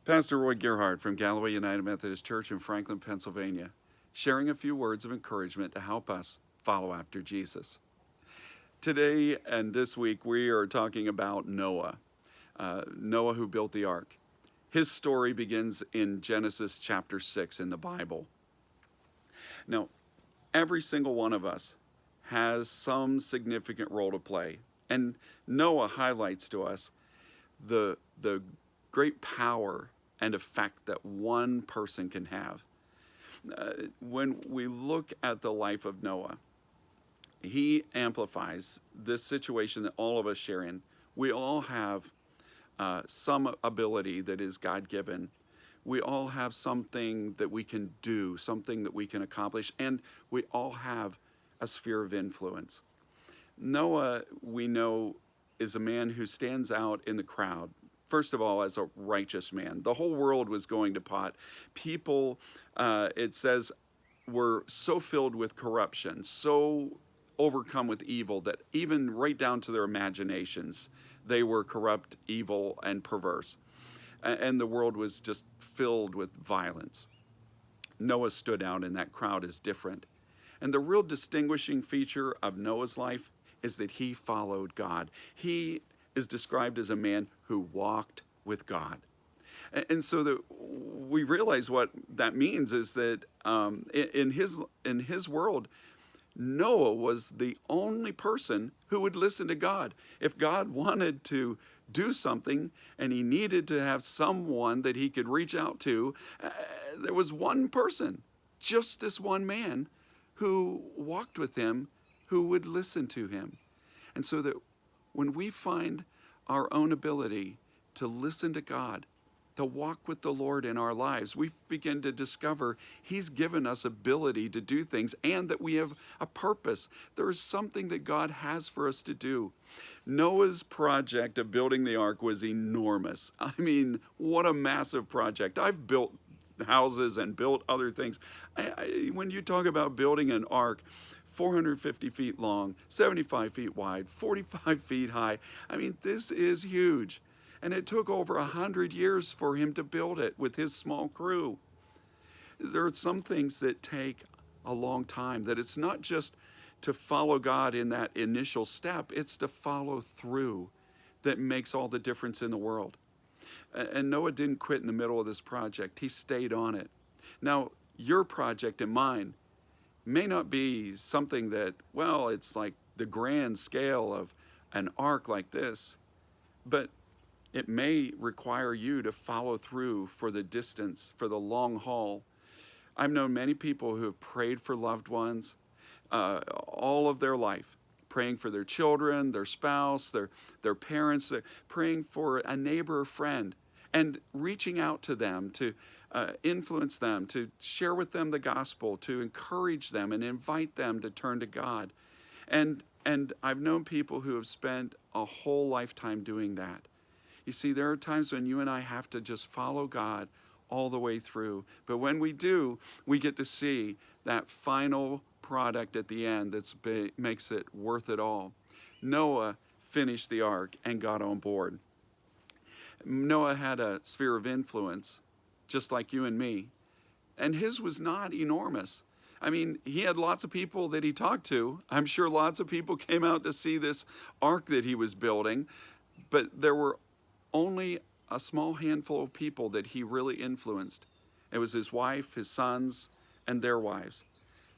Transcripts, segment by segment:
Pastor Roy Gerhard from Galloway United Methodist Church in Franklin, Pennsylvania, sharing a few words of encouragement to help us follow after Jesus. Today and this week, we are talking about Noah, Noah who built the ark. His story begins in Genesis chapter 6 in the Bible. Now, every single one of us has some significant role to play, and Noah highlights to us the great power and effect that one person can have. When we look at the life of Noah, he amplifies this situation that all of us share in. We all have some ability that is God-given. We all have something that we can do, something that we can accomplish, and we all have a sphere of influence. Noah, we know, is a man who stands out in the crowd. First of all, as a righteous man. The whole world was going to pot. People, it says, were so filled with corruption, so overcome with evil that even right down to their imaginations, they were corrupt, evil, and perverse. And the world was just filled with violence. Noah stood out in that crowd as different. And the real distinguishing feature of Noah's life is that he followed God. He is described as a man who walked with God. And so that we realize what that means is that in his world, Noah was the only person who would listen to God. If God wanted to do something and he needed to have someone that he could reach out to, there was one person, just this one man, who walked with him, who would listen to him. And so that when we find our own ability to listen to God, to walk with the Lord in our lives, we begin to discover he's given us ability to do things and that we have a purpose. There is something that God has for us to do. Noah's project of building the ark was enormous. I mean, what a massive project. I've built houses and built other things. When you talk about building an ark, 450 feet long, 75 feet wide, 45 feet high. I mean, this is huge. And it took over 100 years for him to build it with his small crew. There are some things that take a long time, that it's not just to follow God in that initial step, it's to follow through that makes all the difference in the world. And Noah didn't quit in the middle of this project. He stayed on it. Now, your project and mine may not be something that, well, it's like the grand scale of an ark like this, but it may require you to follow through for the distance, for the long haul. I've known many people who have prayed for loved ones all of their life, praying for their children, their spouse, their parents, praying for a neighbor or friend, and reaching out to them to influence them, to share with them the gospel, to encourage them and invite them to turn to God. And I've known people who have spent a whole lifetime doing that. You see, there are times when you and I have to just follow God all the way through. But when we do, we get to see that final product at the end that makes it worth it all. Noah finished the ark and got on board. Noah had a sphere of influence, just like you and me. And his was not enormous. I mean, he had lots of people that he talked to. I'm sure lots of people came out to see this ark that he was building. But there were only a small handful of people that he really influenced. It was his wife, his sons, and their wives.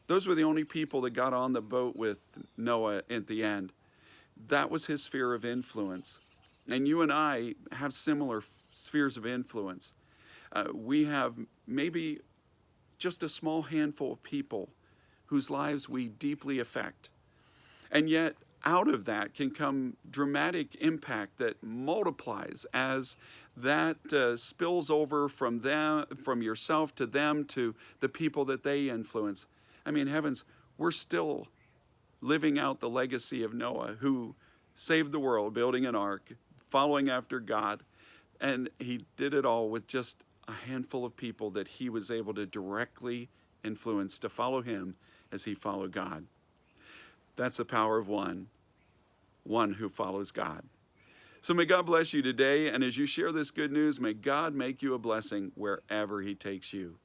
Those were the only people that got on the boat with Noah at the end. That was his sphere of influence. And you and I have similar spheres of influence. We have maybe just a small handful of people whose lives we deeply affect. And yet, out of that can come dramatic impact that multiplies as that spills over from them, from yourself to them, to the people that they influence. I mean, heavens, we're still living out the legacy of Noah, who saved the world, building an ark, following after God, and he did it all with just a handful of people that he was able to directly influence to follow him as he followed God. That's the power of one who follows God. So may God bless you today, and as you share this good news, may God make you a blessing wherever he takes you.